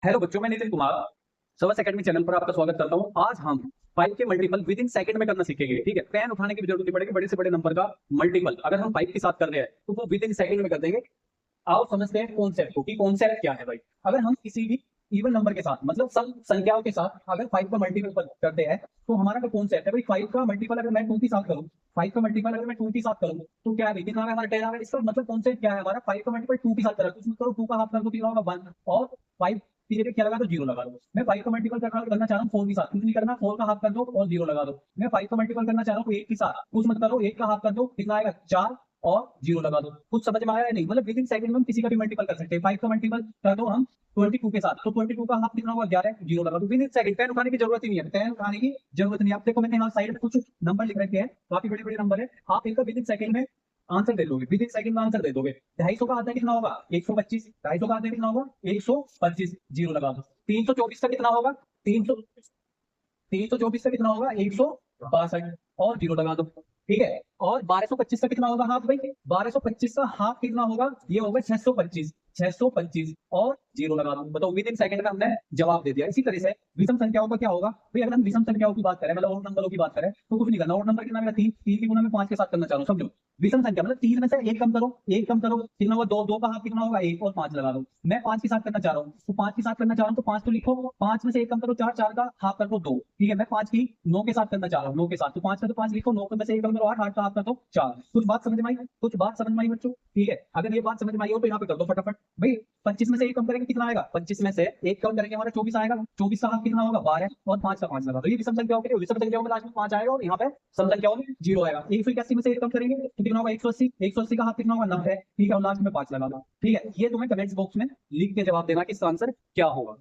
Hello बच्चों, मैं Nitin Kumar सर्वस academy channel पर आपका स्वागत करता हूं। आज हम 5 के मल्टीपल विद इन सेकंड में करना सीखेंगे। ठीक है, पेन उठाने की भी जरूरत नहीं पड़ेगी। बड़े से बड़े नंबर का मल्टीपल अगर हम 5 के साथ कर रहे हैं तो वो विद इन सेकंड में कर देंगे। आओ समझते हैं कॉन्सेप्ट को कि कॉन्सेप्ट क्या है भाई। अगर हम किसी भी इवन नंबर के साथ मतलब सम संख्याओं के साथ अगर 5 का मल्टीपल करते हैं तो हमारा जो कॉन्सेप्ट है भाई, 5 का मल्टीपल अगर मैं 2 के साथ करूं, 5 का मल्टीपल अगर मैं 2 के साथ करूं तो क्या है, कितना हमारा 10 आ गया। इसका मतलब कॉन्सेप्ट क्या है हमारा, 5 का मल्टीपल 2 के साथ करा, उसमें करो 2 का हाफ कर दो, कितना होगा 1। और 5 पीरियड क्या लगा दो, 0 लगा दो। मैं 5 का मल्टीपल करना चाह रहा हूँ 4 के साथ, कुछ नहीं करना, 4 का हाफ कर दो और 0 लगा दो। मैं 5 का मल्टीपल करना चाह रहा हूँ 1 के साथ, कुछ मत करो, 1 का हाफ कर दो, कितना आएगा 4 और 0 लगा दो। कुछ समझ में आया है नहीं? मतलब विद इन सेकंड में हम किसी का भी मल्टीपल कर सकते हैं। 5 का मल्टीपल कर दो हम 22 के साथ, तो 22 का हाफ कितना होगा 11, 0 लगा दो। With in second. पेन उठाने की जरूरत ही नहीं है, पेन उठाने की जरूरत नहीं है। आप देखो मैंने यहाँ साइड में कुछ नंबर लिख रखे हैं, काफी बड़े बड़े नंबर है। आप इनका विद इन सेकंड में आंसर दे दोगे, विद इन सेकंड में आंसर दे दोगे। 250 का आता है कितना होगा 125, 250 का आता है कितना होगा 125, 0 लगा दो। 324 का कितना होगा 300, 324 का कितना होगा 162 और 0 लगा दो। ठीक है, और 1225 का कितना होगा हाफ भाई, 1225 का हाफ कितना होगा, ये होगा 625, 625 और 0 लगा दो। बताओ, विद इन सेकंड में हमने जवाब दे दिया। इसी तरह से विषम संख्याओं का क्या होगा भाई, अगर हम विषम संख्याओं की बात करें मतलब ओड नंबरों की बात करें तो कुछ नहीं करना। ओड नंबर कितना मेरा 3, 3 की गुना में 5 के साथ करना चाह रहा हूँ, समझो। विषम संख्या मतलब 3 में से 1 कम करो, 1 कम करो, कितना होगा 2, 2 का हाफ कितना होगा 1 और 5 लगा दो। मैं 5 के साथ करना चाह रहा हूँ तो 5 के साथ करना चाह रहा हूँ तो 5 तो लिखो, 5 में से 1 कम करो 4, 4 का हाफ कर दो 2। ठीक है, मैं 5 की 9 के साथ करना चाह रहा हूँ, 9 के साथ तो 5 में तो 5 लिखो, 9 में से 1 कम करो 8, 8 का हाफ कर दो 4। कुछ बात समझ में आई? कुछ बात समझ में आई बच्चों? ठीक है, अगर ये बात समझ में आई हो तो यहाँ पे कर दो फटाफट भाई। 25 में से 1 कम करेंगे कितना आएगा, 25 में से 1 कम करेंगे हमारा 24 आएगा। 24 का हाफ कितना होगा 12 और 5 का 5 लगा दो। ये विषम संख्याओं के लिए, विषम संख्याओं में लास्ट में 5 आएगा और यहाँ पे सम संख्याओं में 0 आएगा। 181 में से 1 कम करेंगे तो कितना होगा 180, 180 का हाफ कितना होगा 90। ठीक है, और लास्ट में 5 लगा दो। ठीक है, ये तुम्हें कमेंट्स बॉक्स में लिख के जवाब देना कि इसका आंसर क्या होगा।